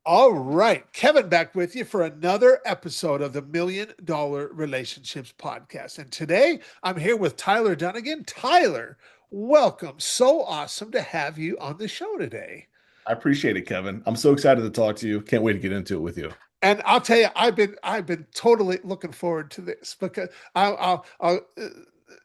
All right, Kevin back with you for another episode of the $1 Million Relationships Podcast. And today I'm here with Tyler Dunagin. Tyler, welcome. So awesome to have you on the show today. I appreciate it, Kevin. I'm so excited to talk to you. Can't wait to get into it with you. And I'll tell you, I've been totally looking forward to this because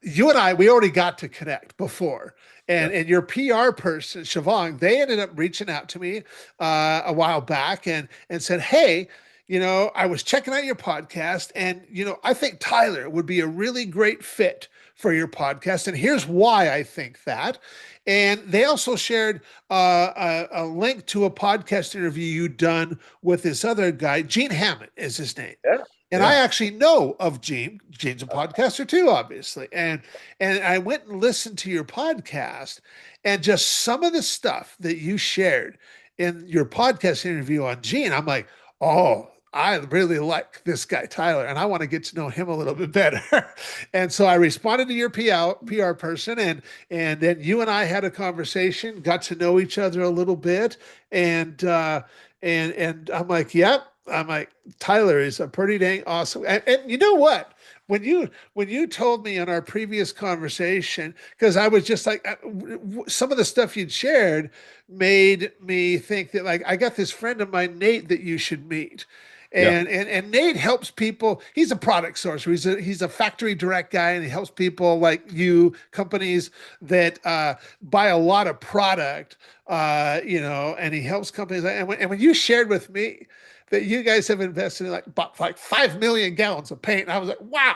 you and I, we already got to connect before. And Yep. and your PR person, Siobhan, they ended up reaching out to me a while back and said, "Hey, I was checking out your podcast, and I think Tyler would be a really great fit for your podcast, and here's why I think that." And they also shared a link to a podcast interview you'd done with this other guy, Gene Hammond is his name. Yeah. And I Yeah. actually know of Gene. Gene's a podcaster too, obviously. And I went and listened to your podcast, and just some of the stuff that you shared in your podcast interview on Gene, I'm like, oh, I really like this guy, Tyler, and I want to get to know him a little bit better. And so I responded to your PR person, and then you and I had a conversation, got to know each other a little bit, and I'm like, yep. I'm like, Tyler is a pretty dang awesome. And you know what? When you told me in our previous conversation, because I was just like, some of the stuff you'd shared made me think that, like, I got this friend of mine, Nate, that you should meet. Yeah. And Nate helps people. He's a product sourcer. He's a factory direct guy, and he helps people like you, companies that buy a lot of product. And he helps companies. And when you shared with me that you guys have invested in like 5 million gallons of paint, and I was like, wow.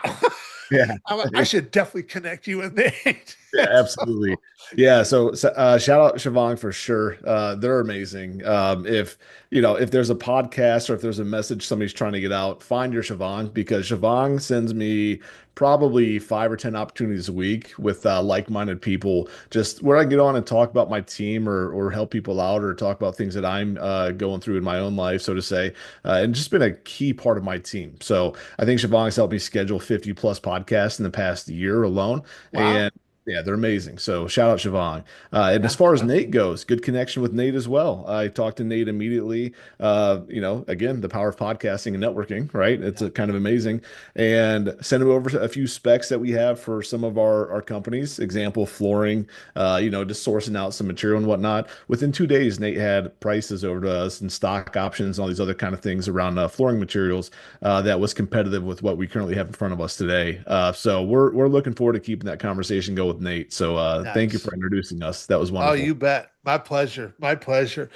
Yeah. I should definitely connect you with Nate. Yeah, So, absolutely. Yeah, shout out Siobhan for sure. They're amazing. If there's a podcast or if there's a message somebody's trying to get out, find your Siobhan because Siobhan sends me probably 5 or 10 opportunities a week with like-minded people, just where I can get on and talk about my team or help people out or talk about things that I'm going through in my own life, so to say, and just been a key part of my team. So I think Siobhan has helped me schedule 50 plus podcasts in the past year alone. wow. And yeah, they're amazing. So shout out Siobhan. And as Yeah. far as Nate goes, good connection with Nate as well. I talked to Nate immediately. Again, the power of podcasting and networking, right? It's Yeah. kind of amazing. And send him over a few specs that we have for some of our companies. Example, flooring, just sourcing out some material and whatnot. Within 2 days, Nate had prices over to us and stock options and all these other kind of things around flooring materials that was competitive with what we currently have in front of us today. So we're looking forward to keeping that conversation going with Nate. So thank you for Nice. introducing us. That was Oh, wonderful. you bet. My pleasure. My pleasure.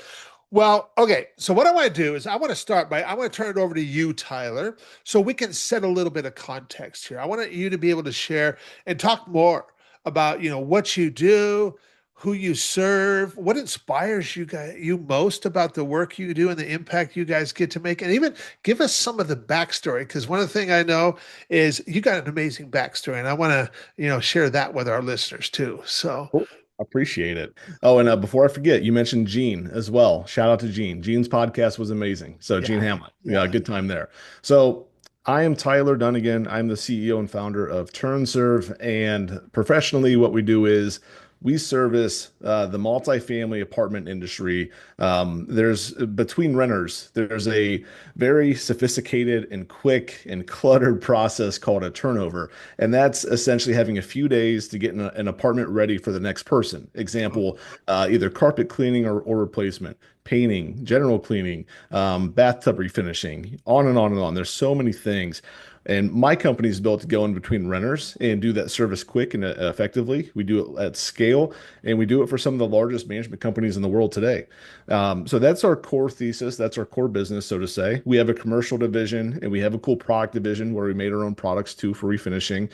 Well, okay. So what I want to do is I want to turn it over to you, Tyler, so we can set a little bit of context here. I want you to be able to share and talk more about, what you do, who you serve, what inspires you most about the work you do and the impact you guys get to make, and even give us some of the backstory. Because one of the things I know is you got an amazing backstory, and I want to, share that with our listeners too. So, Cool. Appreciate it. Oh, and before I forget, you mentioned Gene as well. Shout out to Gene. Gene's podcast was amazing. So Gene yeah, Hamlet, yeah, yeah. good time there. So I am Tyler Dunnigan. I'm the CEO and founder of TurnServe, and professionally, what we do is we service the multifamily apartment industry. There's between renters, there's a very sophisticated and quick and cluttered process called a turnover. And that's essentially having a few days to get an apartment ready for the next person. Example, either carpet cleaning or replacement, painting, general cleaning, bathtub refinishing, on and on and on. There's so many things. And my company is built to go in between renters and do that service quick and effectively. We do it at scale, and we do it for some of the largest management companies in the world today. So that's our core thesis. That's our core business, so to say. We have a commercial division and we have a cool product division where we made our own products too for refinishing.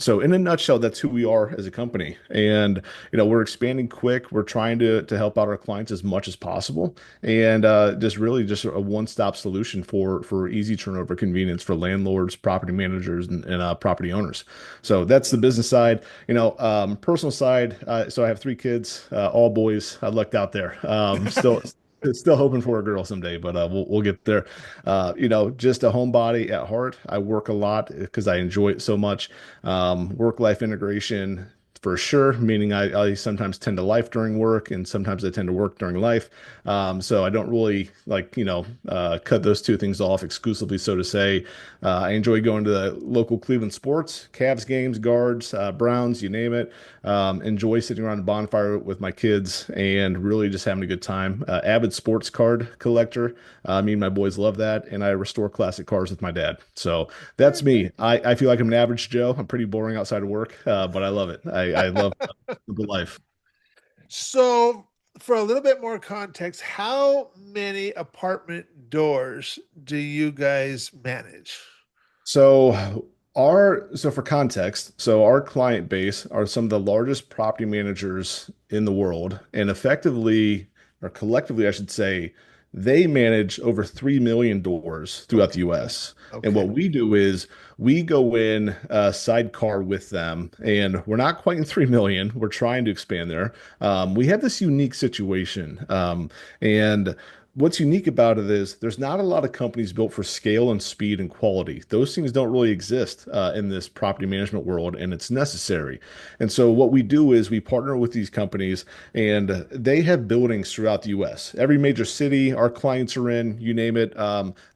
So in a nutshell, that's who we are as a company. And we're expanding quick. We're trying to help out our clients as much as possible, and just a one-stop solution for easy turnover convenience for landlords, property managers, and property owners. So that's the business side. Personal side. So I have 3 kids, all boys. I lucked out there. Still hoping for a girl someday, but we'll get there. Just a homebody at heart. I work a lot because I enjoy it so much. Work life integration, for sure, meaning I sometimes tend to life during work and sometimes I tend to work during life. So I don't really cut those two things off exclusively, so to say. I enjoy going to the local Cleveland sports, Cavs games, Guards, Browns, you name it. Enjoy sitting around a bonfire with my kids and really just having a good time. Avid sports card collector. Me and my boys love that. And I restore classic cars with my dad. So that's me. I feel like I'm an average Joe. I'm pretty boring outside of work, but I love it. I love the life. So, for a little bit more context, how many apartment doors do you guys manage? So for context, so our client base are some of the largest property managers in the world, and effectively or collectively, I should say, they manage over 3 million doors throughout the Okay. US. And Okay. what we do is we go in sidecar with them, and we're not quite in 3 million. We're trying to expand there. We have this unique situation. And What's unique about it is there's not a lot of companies built for scale and speed and quality. Those things don't really exist in this property management world, and it's necessary. And so, what we do is we partner with these companies, and they have buildings throughout the US. Every major city our clients are in, you name it,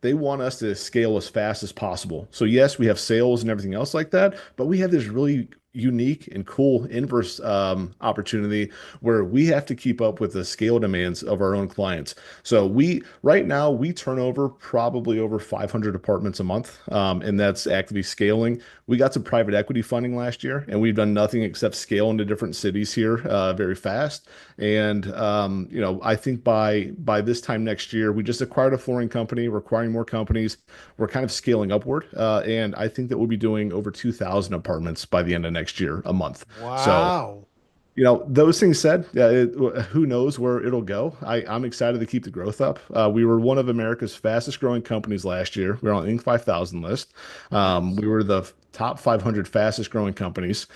they want us to scale as fast as possible. So, yes, we have sales and everything else like that, but we have this really unique and cool inverse opportunity where we have to keep up with the scale demands of our own clients. So we right now we turn over probably over 500 apartments a month, and that's actively scaling. We got some private equity funding last year, and we've done nothing except scale into different cities here very fast. And I think by this time next year, we just acquired a flooring company. We're acquiring more companies. We're kind of scaling upward, and I think that we'll be doing over 2,000 apartments by the end of next year a month. So Wow. those things said, who knows where it'll go? I'm excited to keep the growth up. We were one of America's fastest growing companies last year. We were on the Inc. 5000 list. Nice. We were the top 500 fastest growing companies,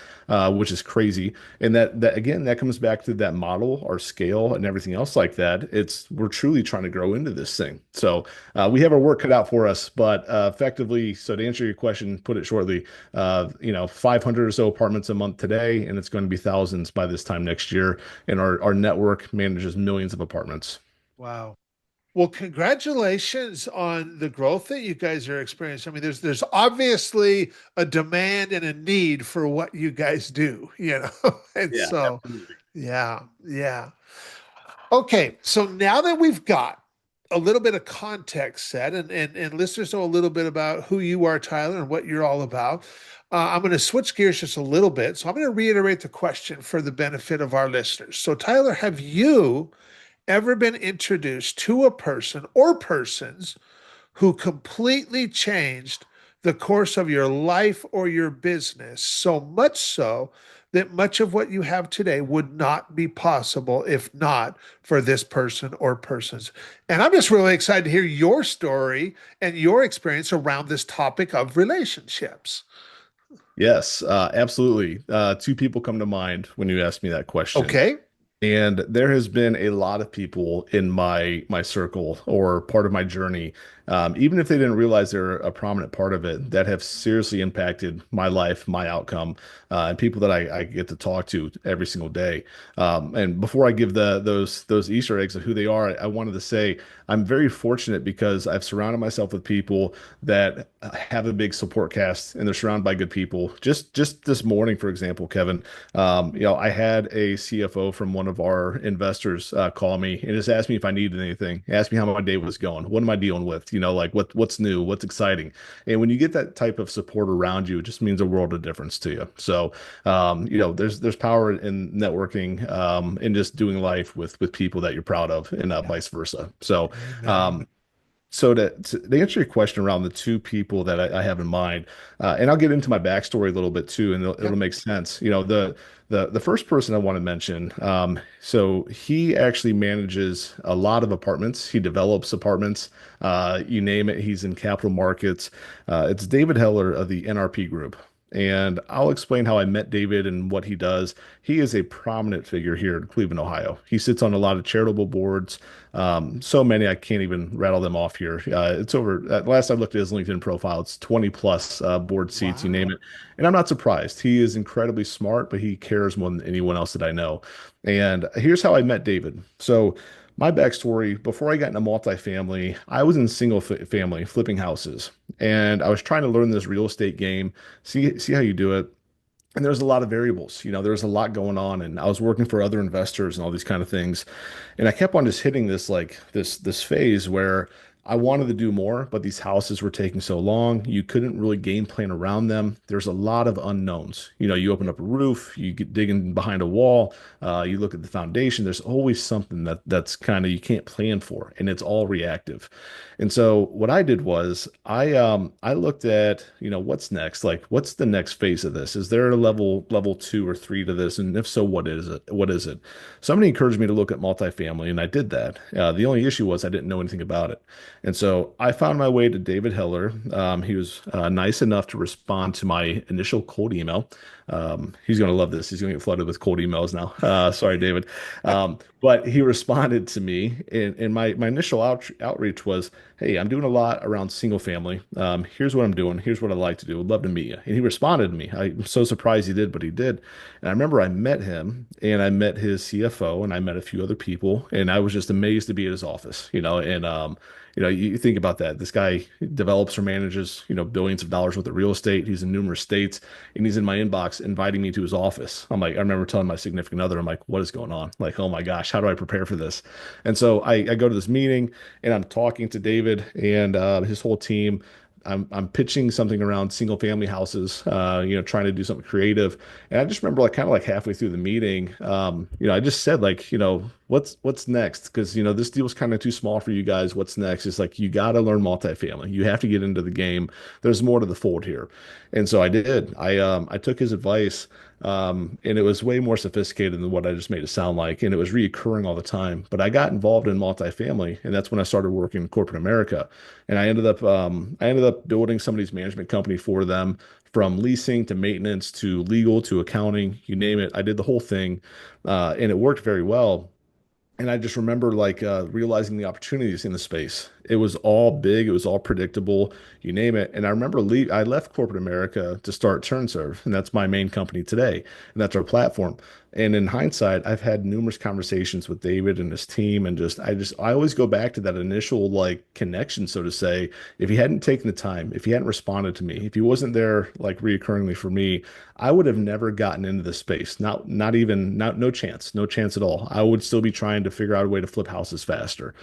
which is crazy. And that again, that comes back to that model, our scale, and everything else like that. We're truly trying to grow into this thing. So we have our work cut out for us, but effectively, so to answer your question, put it shortly, 500 or so apartments a month today, and it's going to be thousands by this time next year. And our network manages millions of apartments. Wow. Well, congratulations on the growth that you guys are experiencing. I mean, there's obviously a demand and a need for what you guys do, And Yeah, so, absolutely. yeah, yeah. Okay, so now that we've got a little bit of context set and listeners know a little bit about who you are, Tyler, and what you're all about, I'm going to switch gears just a little bit. So I'm going to reiterate the question for the benefit of our listeners. So, Tyler, have you ever been introduced to a person or persons who completely changed the course of your life or your business, so much so that much of what you have today would not be possible if not for this person or persons? And I'm just really excited to hear your story and your experience around this topic of relationships. Yes, absolutely. Two people come to mind when you ask me that question. Okay. And there has been a lot of people in my circle or part of my journey, even if they didn't realize they're a prominent part of it, that have seriously impacted my life, my outcome, and people that I get to talk to every single day. And before I give those Easter eggs of who they are, I wanted to say I'm very fortunate because I've surrounded myself with people that have a big support cast and they're surrounded by good people. Just this morning, for example, Kevin. I had a CFO from one of our investors call me and just ask me if I needed anything. Ask me how my day was going. What am I dealing with? Like what's new, what's exciting. And when you get that type of support around you, it just means a world of difference to you. So, there's power in networking and just doing life with people that you're proud of, and Yeah. vice versa. So, Amen. um, to answer your question around the two people that I have in mind, and I'll get into my backstory a little bit too, and it'll Yep. make sense. The first person I want to mention, so he actually manages a lot of apartments. He develops apartments, you name it. He's in capital markets. It's David Heller of the NRP Group. And I'll explain how I met David and what he does. He is a prominent figure here in Cleveland, Ohio. He sits on a lot of charitable boards, so many I can't even rattle them off here. It's over. Last I looked at his LinkedIn profile, it's 20 plus board seats, you name Wow. it. And I'm not surprised. He is incredibly smart, but he cares more than anyone else that I know. And here's how I met David. So my backstory, before I got into multifamily, I was in single family flipping houses, and I was trying to learn this real estate game, see how you do it. And there's a lot of variables, there's a lot going on, and I was working for other investors and all these kind of things. And I kept on just hitting this like this phase where I wanted to do more, but these houses were taking so long. You couldn't really game plan around them. There's a lot of unknowns. You open up a roof, you get digging behind a wall, you look at the foundation. There's always something that's kind of you can't plan for, and it's all reactive. And so what I did was I looked at, what's next? Like what's the next phase of this? Is there a level 2 or 3 to this? And if so, what is it? What is it? Somebody encouraged me to look at multifamily, and I did that. The only issue was I didn't know anything about it. And so I found my way to David Heller. He was nice enough to respond to my initial cold email. He's going to love this. He's going to get flooded with cold emails now. Sorry, David. But he responded to me, and my initial outreach was, "Hey, I'm doing a lot around single family. Here's what I'm doing. Here's what I'd like to do. Would love to meet you." And he responded to me. I'm so surprised he did, but he did. And I remember I met him, and I met his CFO, and I met a few other people, and I was just amazed to be at his office, and you think about that. This guy develops or manages, billions of dollars worth of real estate. He's in numerous states, and he's in my inbox inviting me to his office. I'm like, I remember telling my significant other, I'm like, what is going on? Like, oh my gosh, how do I prepare for this? And so I go to this meeting, and I'm talking to David and his whole team. I'm pitching something around single family houses, trying to do something creative. And I just remember like kind of like halfway through the meeting, I just said like, what's next? Because this deal's kind of too small for you guys. What's next? It's like you got to learn multifamily. You have to get into the game. There's more to the fold here. And so I did. I took his advice. And it was way more sophisticated than what I just made it sound like. And it was reoccurring all the time. But I got involved in multifamily, and that's when I started working in corporate America. And I ended up building somebody's management company for them, from leasing to maintenance to legal to accounting, you name it. I did the whole thing, and it worked very well. And I just remember like realizing the opportunities in the space. It was all big, it was all predictable, you name it. And I remember I left corporate America to start TurnServe, and that's my main company today, and that's our platform. And in hindsight, I've had numerous conversations with David and his team, and I always go back to that initial like connection, so to say. If he hadn't taken the time, if he hadn't responded to me, if he wasn't there like reoccurringly for me, I would have never gotten into this space. Not even not no chance, no chance at all. I would still be trying to figure out a way to flip houses faster.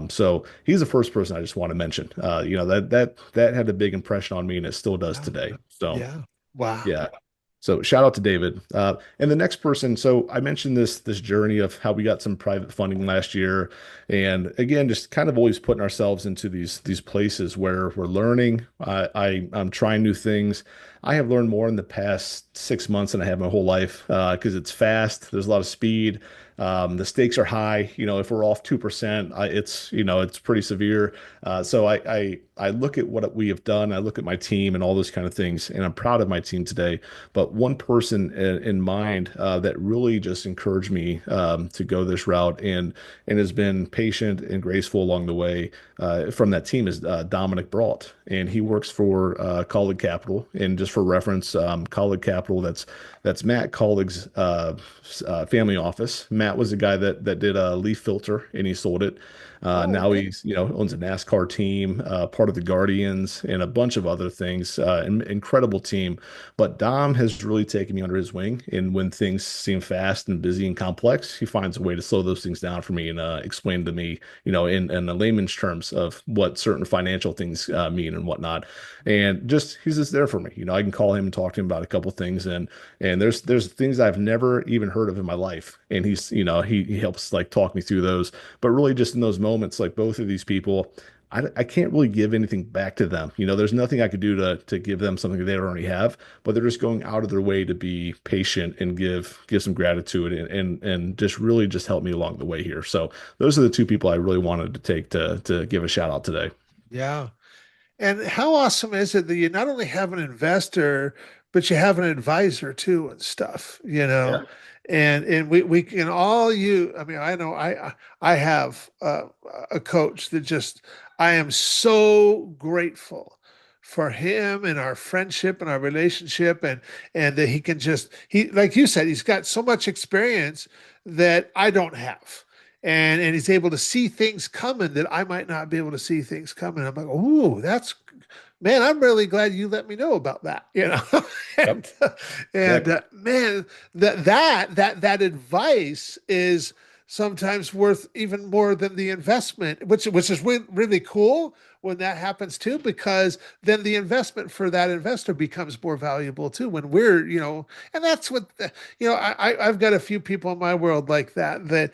So he's the first person I just want to mention. That had a big impression on me, and it still does Wow. today. So Yeah. Wow. yeah. So shout out to David. And the next person, so I mentioned this journey of how we got some private funding last year. And again, just kind of always putting ourselves into these places where we're learning. I'm trying new things. I have learned more in the past 6 months than I have my whole life because it's fast. There's a lot of speed. The stakes are high. If we're off 2%, it's pretty severe. So I look at what we have done. I look at my team and all those kind of things, and I'm proud of my team today. But one person in mind that really just encouraged me to go this route and has been patient and graceful along the way from that team is Dominic Brault, and he works for Colleague Capital. And just for reference, Colleague Capital, that's Matt Colleague's family office. Matt was the guy that did a leaf filter, and he sold it. Oh, Now okay. he's owns a NASCAR team, part of the Guardians, and a bunch of other things. Incredible team. But Dom has really taken me under his wing, and when things seem fast and busy and complex, he finds a way to slow those things down for me and explain to me, in the layman's terms of what certain financial things mean and whatnot. And just he's just there for me. I can call him and talk to him about a couple things, and there's things I've never even heard of in my life, and he helps like talk me through those. But really, just in those moments, like both of these people, I can't really give anything back to them. There's nothing I could do to give them something that they already have, but they're just going out of their way to be patient and give some gratitude and just really just help me along the way here. So those are the two people I really wanted to take to give a shout out today. Yeah. And how awesome is it that you not only have an investor, but you have an advisor too and stuff, Yeah. and we can all you. I mean, I know I have a coach that just I am so grateful for him and our friendship and our relationship and that he can just he like you said he's got so much experience that I don't have. And he's able to see things coming that I might not be able to see things coming. I'm like, oh, that's man, I'm really glad you let me know about that, Yep. and Exactly. man, that advice is sometimes worth even more than the investment, which is really cool when that happens too, because then the investment for that investor becomes more valuable too when we're, and that's what, I've got a few people in my world like that, they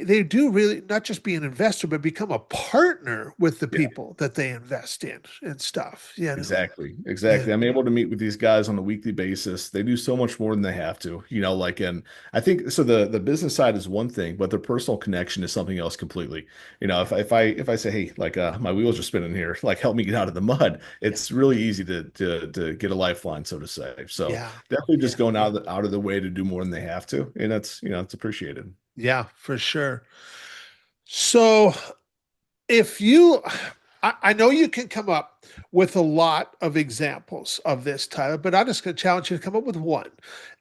they do really not just be an investor, but become a partner with the Yeah. people that they invest in and stuff. Exactly. Yeah, Exactly. I'm able to meet with these guys on a weekly basis. They do so much more than they have to, like, and I think so the business side is one thing, but the personal connection is something else completely. yeah, If I say, hey, like my wheels are spinning here, like help me get out of the mud, yeah, it's really easy to get a lifeline, so to say. So yeah, definitely just yeah, going out of the way to do more than they have to. And that's, it's appreciated. yeah, for sure. So if you I know you can come up with a lot of examples of this, Tyler, but I'm just going to challenge you to come up with one.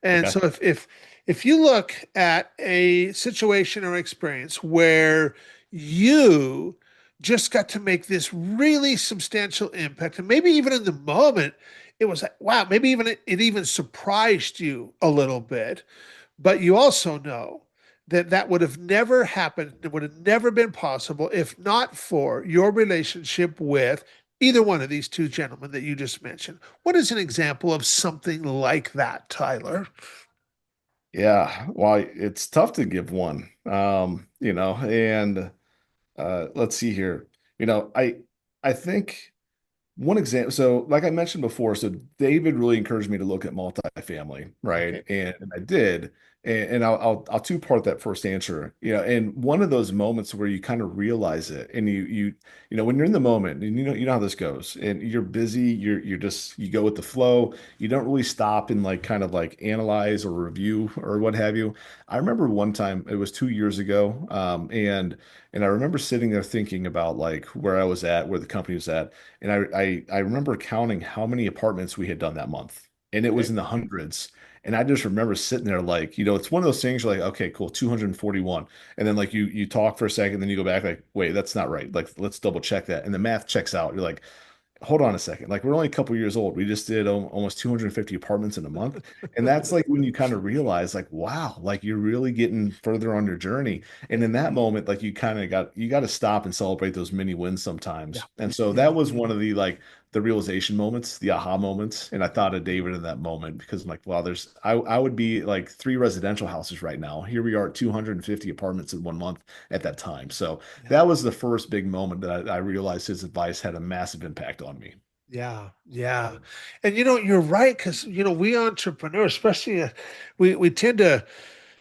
And Okay. so if you look at a situation or experience where you just got to make this really substantial impact, and maybe even in the moment, it was like, wow, maybe even it even surprised you a little bit, but you also know that that would have never happened. It would have never been possible if not for your relationship with either one of these two gentlemen that you just mentioned. What is an example of something like that, Tyler? Yeah. Well, it's tough to give one. And let's see here. I think one example, so like I mentioned before, so David really encouraged me to look at multifamily, right? Okay. And I did. And I'll two-part that first answer. And one of those moments where you kind of realize it and when you're in the moment and you know how this goes and you're busy, you're just you go with the flow. You don't really stop and like kind of like analyze or review or what have you. I remember one time, it was 2 years ago, and I remember sitting there thinking about like where I was at, where the company was at. And I remember counting how many apartments we had done that month. And it was Okay. in the hundreds. And I just remember sitting there like, it's one of those things you're like, okay, cool, 241. And then like you talk for a second, then you go back like, wait, that's not right. Like, let's double check that. And the math checks out. You're like, hold on a second. Like we're only a couple years old. We just did almost 250 apartments in a month. And that's like when you kind of realize like, wow, like you're really getting further on your journey. And in that moment, like you got to stop and celebrate those mini wins Yeah. sometimes. And so Yeah. that was one of the like the realization moments, the aha moments. And I thought of David in that moment because I'm like, wow, I would be like 3 residential houses right now. Here we are at 250 apartments in 1 month at that time. So Yeah. that was the first big moment that I realized his advice had a massive impact on me. Yeah, yeah. And you're right, because we entrepreneurs, especially we tend to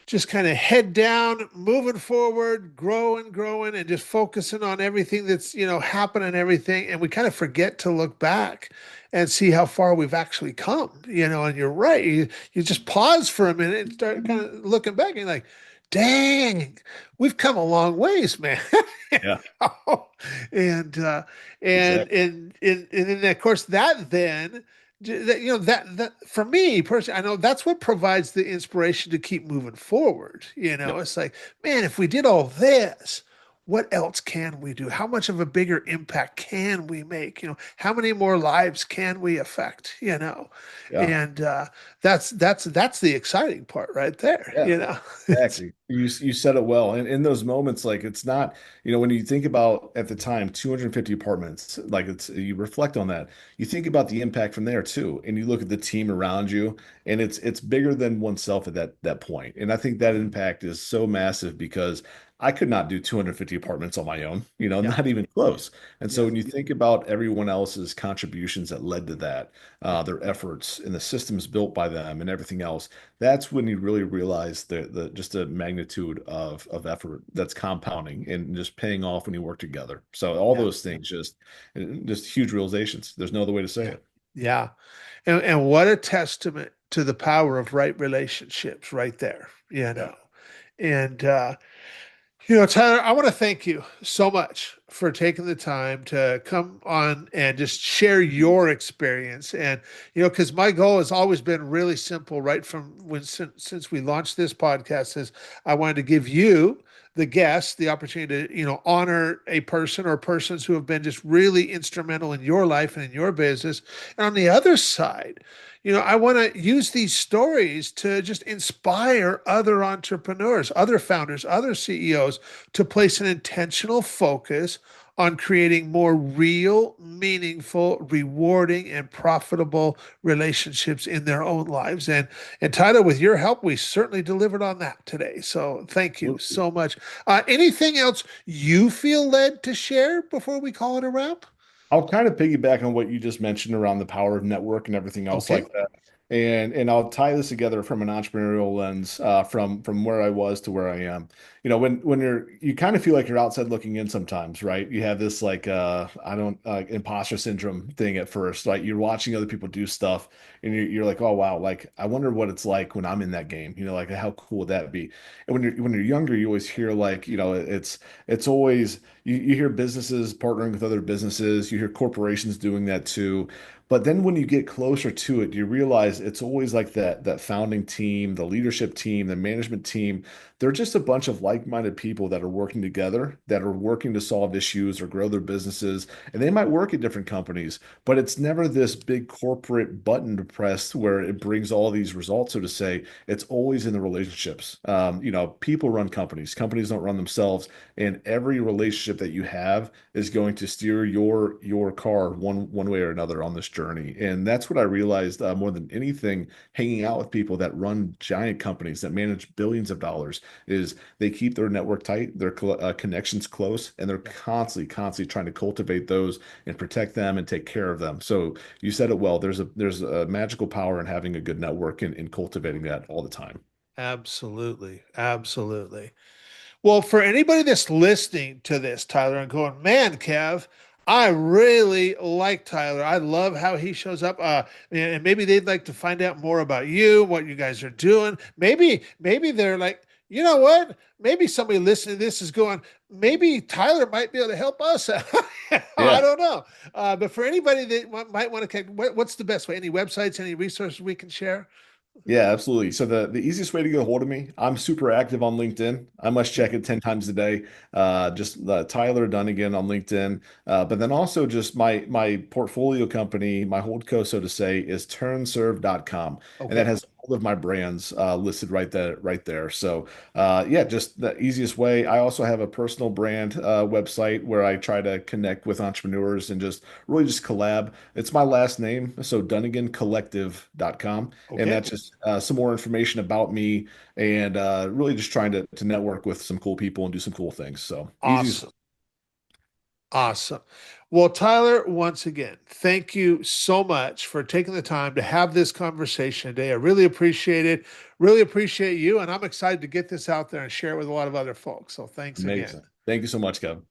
just kind of head down, moving forward, growing, and just focusing on everything that's, happening and everything. And we kind of forget to look back and see how far we've actually come, and you're right. You just pause for a minute and start kind of looking back and you're like, dang, we've come a long ways, man. Yeah, And exactly. and then of course that then that that for me personally, I know that's what provides the inspiration to keep moving forward. Yep. It's like, man, if we did all this, what else can we do? How much of a bigger impact can we make? How many more lives can we affect? Yeah. And that's the exciting part right there. Yeah. It's Exactly. You said it well. And in those moments, like it's not, when you think about at the time 250 apartments, like you reflect on that, you think about the impact from there too. And you look at the team around you, and it's bigger than oneself at that point. And I think that impact is so massive because I could not do 250 apartments on my own, yeah, not even close. And so yeah, when you think about everyone else's contributions that led to that, yeah, their efforts and the systems built by them and everything else, that's when you really realize the just the magnitude of effort that's compounding and just paying off when you work together. So all yeah, those things just huge realizations. There's no other way to say yeah. it. Yeah. And what a testament to the power of right relationships right there, you Yeah. know. And Tyler, I want to thank you so much for taking the time to come on and just share your experience. And, because my goal has always been really simple, right from when, since we launched this podcast, is I wanted to give you, the guest, the opportunity to, honor a person or persons who have been just really instrumental in your life and in your business. And on the other side, I want to use these stories to just inspire other entrepreneurs, other founders, other CEOs to place an intentional focus on creating more real, meaningful, rewarding, and profitable relationships in their own lives. And Tyler, with your help, we certainly delivered on that today. So thank you Absolutely. so much. Anything else you feel led to share before we call it a wrap? I'll kind of piggyback on what you just mentioned around the power of network and everything else Okay. like that. And I'll tie this together from an entrepreneurial lens, from where I was to where I am. When you kind of feel like you're outside looking in sometimes, right? You have this like I don't imposter syndrome thing at first. Like you're watching other people do stuff and you're like, oh wow, like I wonder what it's like when I'm in that game. Like how cool would that be? And when you're younger, you always hear like, it's always you hear businesses partnering with other businesses, you hear corporations doing that too. But then when you get closer to it, you realize it's always like that founding team, the leadership team, the management team. They're just a bunch of like-minded people that are working together, that are working to solve issues or grow their businesses. And they might work at different companies, but it's never this big corporate button to press where it brings all these results, so to say. It's always in the relationships. People run companies. Companies don't run themselves, and every relationship that you have is going to steer your car one way or another on this journey. And that's what I realized more than anything, hanging out with people that run giant companies that manage billions of dollars, is they keep their network tight, their connections close, and they're constantly trying to cultivate those and protect them and take care of them. So you said it well. There's a magical power in having a good network and cultivating that all the time. Absolutely. Absolutely. Well, for anybody that's listening to this, Tyler, and going, man, Kev, I really like Tyler. I love how he shows up. And maybe they'd like to find out more about you, what you guys are doing. Maybe they're like, you know what? Maybe somebody listening to this is going, maybe Tyler might be able to help us out. I Yeah. don't know. But for anybody that might want to connect, what's the best way? Any websites, any resources we can share? Yeah, absolutely. So the easiest way to get a hold of me, I'm super active on LinkedIn. I must check it 10 times a day. Just Tyler Dunagin on LinkedIn. But then also just my portfolio company, my holdco, so to say, is turnserve.com. And that Okay. has all of my brands listed right there. So yeah, just the easiest way. I also have a personal brand website where I try to connect with entrepreneurs and just really just collab. It's my last name, so DunaginCollective.com. And Okay. that's just some more information about me and really just trying to network with some cool people and do some cool things. So easiest. Awesome. Awesome. Well, Tyler, once again, thank you so much for taking the time to have this conversation today. I really appreciate it. Really appreciate you. And I'm excited to get this out there and share it with a lot of other folks. So thanks again. Amazing. Thank you so much, Kevin.